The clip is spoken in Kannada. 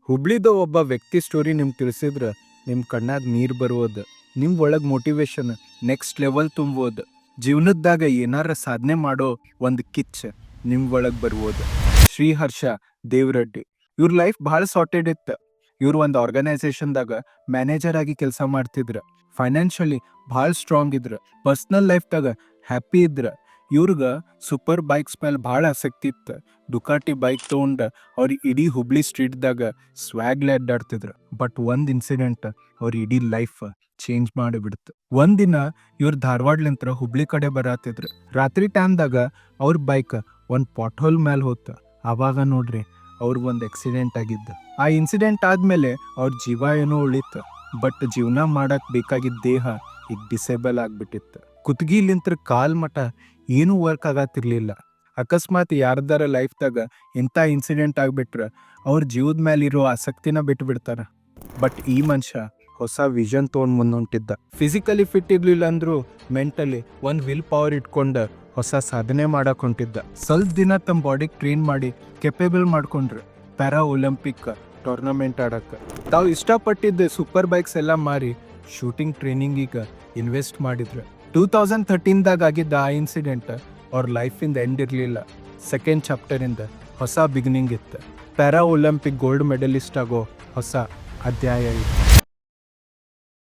ಹುಬ್ಳಿದ ಒಬ್ಬ ವ್ಯಕ್ತಿ ಸ್ಟೋರಿ ನಿಮ್ಗೆ ತಿಳಿಸಿದ್ರ ನಿಮ್ಮ ಕಣ್ಣಾಗ ನೀರು ಬರುವುದು, ನಿಮ್ಮ ಒಳಗೆ ಮೋಟಿವೇಶನ್ ನೆಕ್ಸ್ಟ್ ಲೆವೆಲ್ ತುಂಬೋದು, ಜೀವನದಾಗ ಏನಾರ ಸಾಧನೆ ಮಾಡೋ ಒಂದು ಕಿಚ್ ನಿಮ್ಮ ಒಳಗೆ ಬರುವುದು. ಶ್ರೀಹರ್ಷ ದೇವರೆಡ್ಡಿ ಇವ್ರ ಲೈಫ್ ಭಾಳ ಸಾರ್ಟೆಡ್ ಇತ್ತು. ಇವ್ರು ಒಂದು ಆರ್ಗನೈಸೇಷನ್ದಾಗ ಮ್ಯಾನೇಜರ್ ಆಗಿ ಕೆಲಸ ಮಾಡ್ತಿದ್ರ. ಫೈನಾನ್ಷಿಯಲಿ ಭಾಳ ಸ್ಟ್ರಾಂಗ್ ಇದ್ರ. ಪರ್ಸ್ನಲ್ ಲೈಫ್ದಾಗ ಹ್ಯಾಪಿ ಇದ್ರ. ಇವ್ರಿಗೆ ಸೂಪರ್ ಬೈಕ್ಸ್ ಮೇಲೆ ಭಾಳ ಆಸಕ್ತಿ ಇತ್ತು. ಡುಕಾಟಿ ಬೈಕ್ ತೊಗೊಂಡ ಅವ್ರ ಇಡೀ ಹುಬ್ಳಿ ಸ್ಟ್ರೀಟ್ದಾಗ ಸ್ವ್ಯಾಗ್ಲೆ ಅಡ್ಡಾಡ್ತಿದ್ರು. ಬಟ್ ಒಂದು ಇನ್ಸಿಡೆಂಟ್ ಅವ್ರ ಇಡೀ ಲೈಫ್ ಚೇಂಜ್ ಮಾಡಿಬಿಡ್ತು. ಒಂದಿನ ಇವ್ರು ಧಾರವಾಡ್ಲಿಂತ್ರ ಹುಬ್ಳಿ ಕಡೆ ಬರತ್ತಿದ್ರು. ರಾತ್ರಿ ಟೈಮ್ದಾಗ ಅವ್ರ ಬೈಕ್ ಒಂದು ಪಾಟ್ ಹೋಲ್ ಮೇಲೆ ಹೋತ. ಆವಾಗ ನೋಡ್ರಿ ಅವ್ರಿಗೆ ಒಂದು ಆಕ್ಸಿಡೆಂಟ್ ಆಗಿದ್ದು. ಆ ಇನ್ಸಿಡೆಂಟ್ ಆದ್ಮೇಲೆ ಅವ್ರ ಜೀವ ಏನೋ ಉಳಿತು, ಬಟ್ ಜೀವನ ಮಾಡಕ್ ಬೇಕಾಗಿದ್ದ ದೇಹ ಈಗ ಡಿಸೇಬಲ್ ಆಗ್ಬಿಟ್ಟಿತ್ತು. ಕುತ್ತಿಗೆಲಿಂತ್ರ ಕಾಲ್ ಮಠ ಏನೂ ವರ್ಕ್ ಆಗತ್ತಿರ್ಲಿಲ್ಲ. ಅಕಸ್ಮಾತ್ ಯಾರ್ದಾರ ಲೈಫ್ದಾಗ ಇಂಥ ಇನ್ಸಿಡೆಂಟ್ ಆಗ್ಬಿಟ್ರೆ ಅವ್ರ ಜೀವದ ಮೇಲೆ ಇರೋ ಆಸಕ್ತಿನ ಬಿಟ್ಟು ಬಿಡ್ತಾರ. ಬಟ್ ಈ ಮನುಷ್ಯ ಹೊಸ ವಿಷನ್ ತೊಗೊಂಡು ಮುಂದೊಂಟಿದ್ದ. ಫಿಸಿಕಲಿ ಫಿಟ್ ಇರ್ಲಿಲ್ಲ ಅಂದ್ರೂ ಮೆಂಟಲಿ ಒಂದು ವಿಲ್ ಪವರ್ ಇಟ್ಕೊಂಡು ಹೊಸ ಸಾಧನೆ ಮಾಡಕ್ ಹೊಂಟಿದ್ದ. ಸ್ವಲ್ಪ ದಿನ ತಮ್ಮ ಬಾಡಿಗೆ ಟ್ರೈನ್ ಮಾಡಿ ಕೆಪೇಬಲ್ ಮಾಡ್ಕೊಂಡ್ರು ಪ್ಯಾರಾ ಒಲಿಂಪಿಕ್ ಟೂರ್ನಮೆಂಟ್ ಆಡಕ್ಕೆ. ತಾವು ಇಷ್ಟಪಟ್ಟಿದ್ದ ಸೂಪರ್ ಬೈಕ್ಸ್ ಎಲ್ಲ ಮಾರಿ ಶೂಟಿಂಗ್ ಟ್ರೈನಿಂಗಿಗೆ ಇನ್ವೆಸ್ಟ್ ಮಾಡಿದ್ರು. 2013ದಾಗ ಆಗಿದ್ದ ಆ ಇನ್ಸಿಡೆಂಟ್ ಅವ್ರ ಲೈಫಿಂದ ಎಂಡ್ ಇರಲಿಲ್ಲ. ಸೆಕೆಂಡ್ ಚಾಪ್ಟರಿಂದ ಹೊಸ ಬಿಗಿನಿಂಗ್ ಇತ್ತು. ಪ್ಯಾರಾ ಒಲಿಂಪಿಕ್ ಗೋಲ್ಡ್ ಮೆಡಲಿಸ್ಟ್ ಆಗೋ ಹೊಸ ಅಧ್ಯಾಯ ಇತ್ತು.